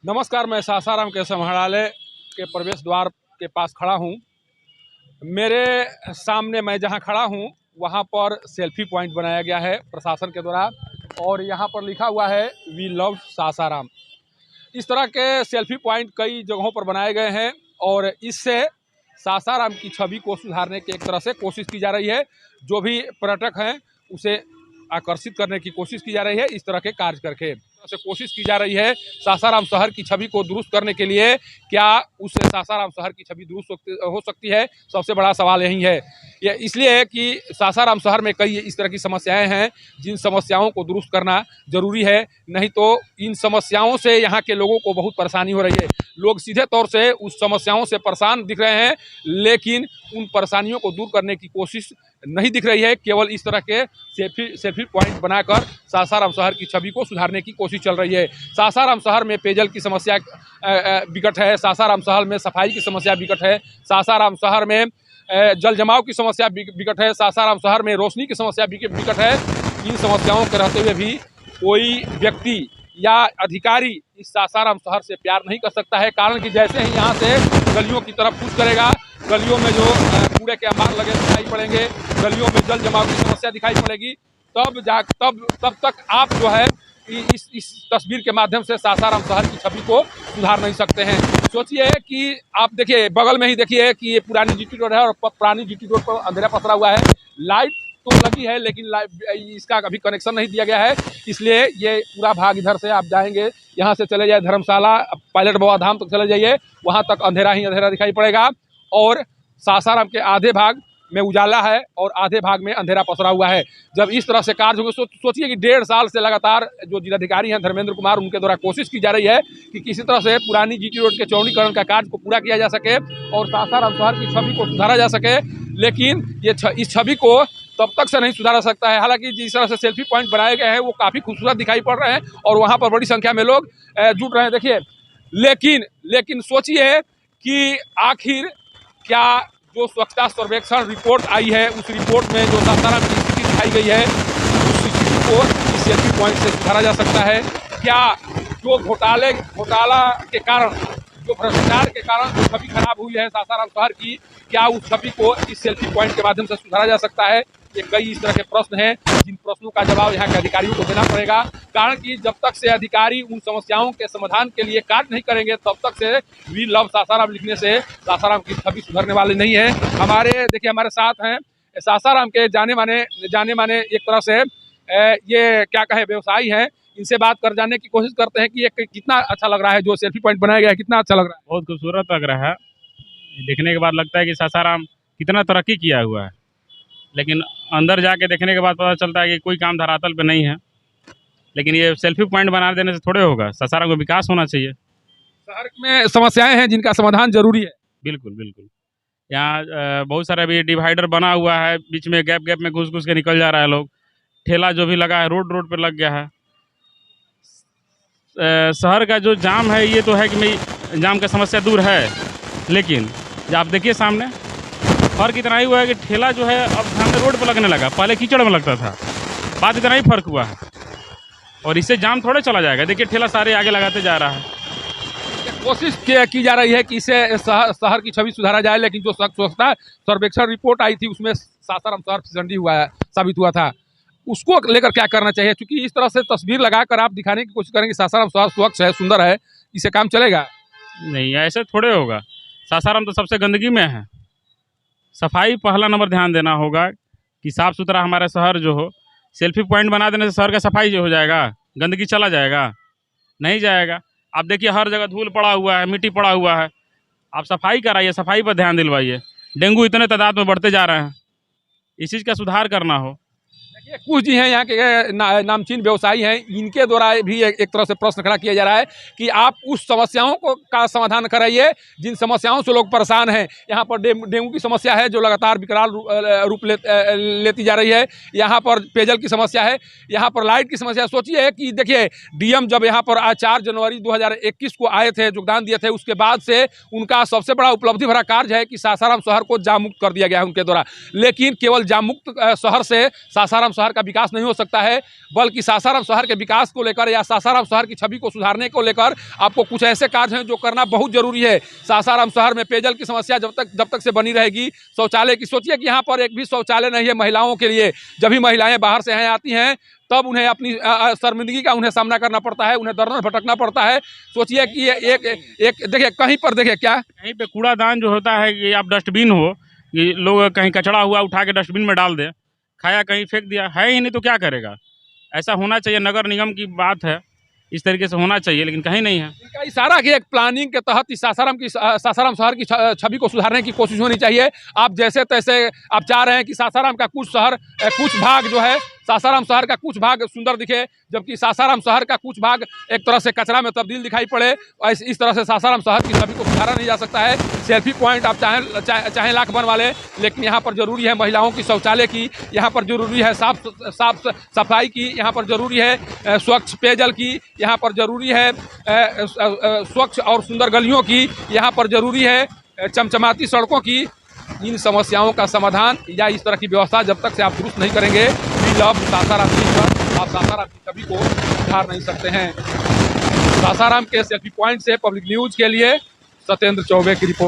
नमस्कार, मैं सासाराम के संग्रहालय के प्रवेश द्वार के पास खड़ा हूँ। मेरे सामने मैं जहाँ खड़ा हूँ वहाँ पर सेल्फी पॉइंट बनाया गया है प्रशासन के द्वारा और यहाँ पर लिखा हुआ है वी लव सासाराम। इस तरह के सेल्फी पॉइंट कई जगहों पर बनाए गए हैं और इससे सासाराम की छवि को सुधारने की एक तरह से कोशिश की जा रही है। जो भी पर्यटक हैं उसे आकर्षित करने की कोशिश की जा रही है। इस तरह के कार्य करके से कोशिश की जा रही है सासाराम शहर की छवि को दुरुस्त करने के लिए। क्या उससे सासाराम शहर की छवि दुरुस्त हो सकती है? सबसे बड़ा सवाल यही है। यह इसलिए है कि सासाराम शहर में कई इस तरह की समस्याएं हैं जिन समस्याओं को दुरुस्त करना जरूरी है, नहीं तो इन समस्याओं से यहाँ के लोगों को बहुत परेशानी हो रही है। लोग सीधे तौर से उस समस्याओं से परेशान दिख रहे हैं, लेकिन उन परेशानियों को दूर करने की कोशिश नहीं दिख रही है। केवल इस तरह के सेल्फी पॉइंट बनाकर सासाराम शहर की छवि को सुधारने की कोशिश चल रही है। सासाराम शहर में पेयजल की समस्या विकट है, सासाराम शहर में सफाई की समस्या विकट है, सासाराम शहर में जल जमाव की समस्या विकट है, सासाराम शहर में रोशनी की समस्या विकट है। इन समस्याओं के रहते हुए भी कोई व्यक्ति या अधिकारी इस सासाराम शहर से प्यार नहीं कर सकता है। कारण कि जैसे ही यहाँ से गलियों की तरफ कूच करेगा, गलियों में जो कूड़े के अंबार लगे दिखाई पड़ेंगे, गलियों में जल जमाव की समस्या दिखाई पड़ेगी, तब तक आप जो है इस तस्वीर के माध्यम से सासाराम शहर की छवि को सुधार नहीं सकते हैं। सोचिए कि आप देखिए बगल में ही देखिए कि ये पुरानी जीटी रोड है और पुरानी जीटी रोड पर अंधेरा पसरा हुआ है। लाइट तो लगी है लेकिन इसका अभी कनेक्शन नहीं दिया गया है, इसलिए ये पूरा भाग इधर से आप जाएंगे, यहाँ से चले जाए धर्मशाला, पायलट बाबा धाम तक चले जाइए, वहाँ तक अंधेरा ही अंधेरा दिखाई पड़ेगा और सासाराम के आधे भाग में उजाला है और आधे भाग में अंधेरा पसरा हुआ है। जब इस तरह से कार्य होंगे, सोचिए कि 1.5 साल से लगातार जो जिलाधिकारी हैं धर्मेंद्र कुमार, उनके द्वारा कोशिश की जा रही है कि किसी तरह से पुरानी जीटी रोड के चौड़ीकरण का कार्य को पूरा किया जा सके और सासाराम शहर की छवि को सुधारा जा सके, लेकिन इस छवि को तब तक से नहीं सुधारा सकता है। हालांकि जिस तरह से सेल्फी पॉइंट बनाए गए हैं वो काफ़ी खूबसूरत दिखाई पड़ रहे हैं और वहाँ पर बड़ी संख्या में लोग जुट रहे हैं, देखिए। लेकिन सोचिए कि आखिर क्या जो स्वच्छता सर्वेक्षण रिपोर्ट आई है, उस रिपोर्ट में जो सासाराम की स्थिति दिखाई गई है, उस स्थिति को इस सेल्फी पॉइंट से सुधारा जा सकता है? क्या जो घोटाला के कारण, जो भ्रष्टाचार के कारण जो छवि खराब हुई है सासाराम शहर की, क्या उस छवि को इस सेल्फी पॉइंट के माध्यम से सुधारा जा सकता है? ये कई इस तरह के प्रश्न हैं जिन प्रश्नों का जवाब यहाँ के अधिकारियों को देना पड़ेगा। कारण कि जब तक से अधिकारी उन समस्याओं के समाधान के लिए कार्य नहीं करेंगे, तब तक से वी लव सासाराम लिखने से सासाराम की छवि सुधरने वाली नहीं है। हमारे साथ हैं सासाराम के जाने माने एक तरह से ये क्या कहे व्यवसायी हैं। इनसे बात कर जानने की कोशिश करते हैं कि ये कितना अच्छा लग रहा है, जो सेल्फी पॉइंट बनाया गया है, कितना अच्छा लग रहा है। बहुत खूबसूरत लग रहा है। देखने के बाद लगता है कि सासाराम कितना तरक्की किया हुआ है, लेकिन अंदर जाके देखने के बाद पता चलता है कि कोई काम धरातल पे नहीं है। लेकिन ये सेल्फी पॉइंट बना देने से थोड़े होगा, सासाराम को विकास होना चाहिए। शहर में समस्याएं हैं जिनका समाधान जरूरी है। बिल्कुल बिल्कुल। यहाँ बहुत सारा भी डिवाइडर बना हुआ है, बीच में गैप में घुस के निकल जा रहा है लोग। ठेला जो भी लगा है रोड पर लग गया है। शहर का जो जाम है, ये तो है कि जाम का समस्या दूर है, लेकिन आप देखिए सामने फर्क इतना ही हुआ है कि ठेला जो है अब सामने रोड पर लगने लगा, पहले कीचड़ में लगता था। बात इतना ही फर्क हुआ है और इससे जाम थोड़े चला जाएगा। देखिए ठेला सारे आगे लगाते जा रहा है। कोशिश की जा रही है कि इससे शहर की छवि सुधारा जाए, लेकिन जो स्वच्छता सर्वेक्षण रिपोर्ट आई थी उसमें सासाराम शहर फिसड्डी साबित हुआ था। उसको लेकर क्या करना चाहिए? क्योंकि इस तरह से तस्वीर लगाकर आप दिखाने की कोशिश करेंगे सासाराम शहर स्वच्छ है, सुंदर है, इससे काम चलेगा नहीं? ऐसे थोड़े होगा। सासाराम तो सबसे गंदगी में है। सफाई पहला नंबर ध्यान देना होगा कि साफ़ सुथरा हमारा शहर जो हो। सेल्फी पॉइंट बना देने से शहर का सफाई जो हो जाएगा, गंदगी चला जाएगा? नहीं जाएगा। आप देखिए हर जगह धूल पड़ा हुआ है, मिट्टी पड़ा हुआ है। आप सफाई कराइए, सफाई पर ध्यान दिलवाइए। डेंगू इतने तादाद में बढ़ते जा रहे हैं, इस चीज़ का सुधार करना हो। कुछ जी हैं यहाँ के नामचीन व्यवसायी हैं, इनके द्वारा भी एक तरह से प्रश्न खड़ा किया जा रहा है कि आप उस समस्याओं का समाधान कराइए जिन समस्याओं से लोग परेशान हैं। यहाँ पर डेंगू की समस्या है जो लगातार विकराल रूप लेती जा रही है। यहाँ पर पेयजल की समस्या है, यहाँ पर लाइट की समस्या है। सोचिए कि देखिए डीएम जब यहाँ पर 4 जनवरी 2021 को आए थे, योगदान दिए थे, उसके बाद से उनका सबसे बड़ा उपलब्धि भरा कार्य है कि सासाराम शहर को जाम मुक्त कर दिया गया है उनके द्वारा। लेकिन केवल जाम मुक्त शहर से सासाराम शहर का विकास नहीं हो सकता है, बल्कि सासाराम शहर के विकास को लेकर या सासाराम शहर की छवि को सुधारने को लेकर आपको कुछ ऐसे कार्य हैं जो करना बहुत जरूरी है। सासाराम शहर में पेयजल की समस्या जब तक से बनी रहेगी, शौचालय की, सोचिए कि यहाँ पर एक भी शौचालय नहीं है महिलाओं के लिए। जब भी महिलाएं बाहर से यहाँ आती हैं तब उन्हें अपनी शर्मिंदगी का उन्हें सामना करना पड़ता है, उन्हें दर दर भटकना पड़ता है। सोचिए कि ये एक देखिए, कहीं पर देखिए क्या कहीं पे कूड़ादान जो होता है कि आप डस्टबिन हो कि लोग कहीं कचरा हुआ उठा के डस्टबिन में डाल दे, खाया कहीं फेंक दिया, है ही नहीं तो क्या करेगा। ऐसा होना चाहिए, नगर निगम की बात है, इस तरीके से होना चाहिए, लेकिन कहीं नहीं है। इनका इशारा कि एक प्लानिंग के तहत इस सासाराम शहर की छवि को सुधारने की कोशिश होनी चाहिए। आप जैसे तैसे आप चाह रहे हैं कि सासाराम का कुछ भाग जो है, सासाराम शहर का कुछ भाग सुंदर दिखे, जबकि सासाराम शहर का कुछ भाग एक तरह से कचरा में तब्दील दिखाई पड़े। इस तरह से सासाराम शहर की छवि को सुधारा नहीं जा सकता है। सेल्फी पॉइंट आप चाहे लाख बनवा लें, लेकिन यहाँ पर जरूरी है महिलाओं की शौचालय की, यहाँ पर जरूरी है साफ सफाई की, यहाँ पर जरूरी है स्वच्छ पेयजल की, यहाँ पर जरूरी है स्वच्छ और सुंदर गलियों की, यहाँ पर जरूरी है चमचमाती सड़कों की। इन समस्याओं का समाधान या इस तरह की व्यवस्था जब तक से आप दुरुस्त नहीं करेंगे, सासाराम पर आप सासाराम की छवि को सुधार नहीं सकते हैं। सासाराम के सेल्फी पॉइंट से पब्लिक न्यूज के लिए सत्येंद्र चौबे की रिपोर्ट।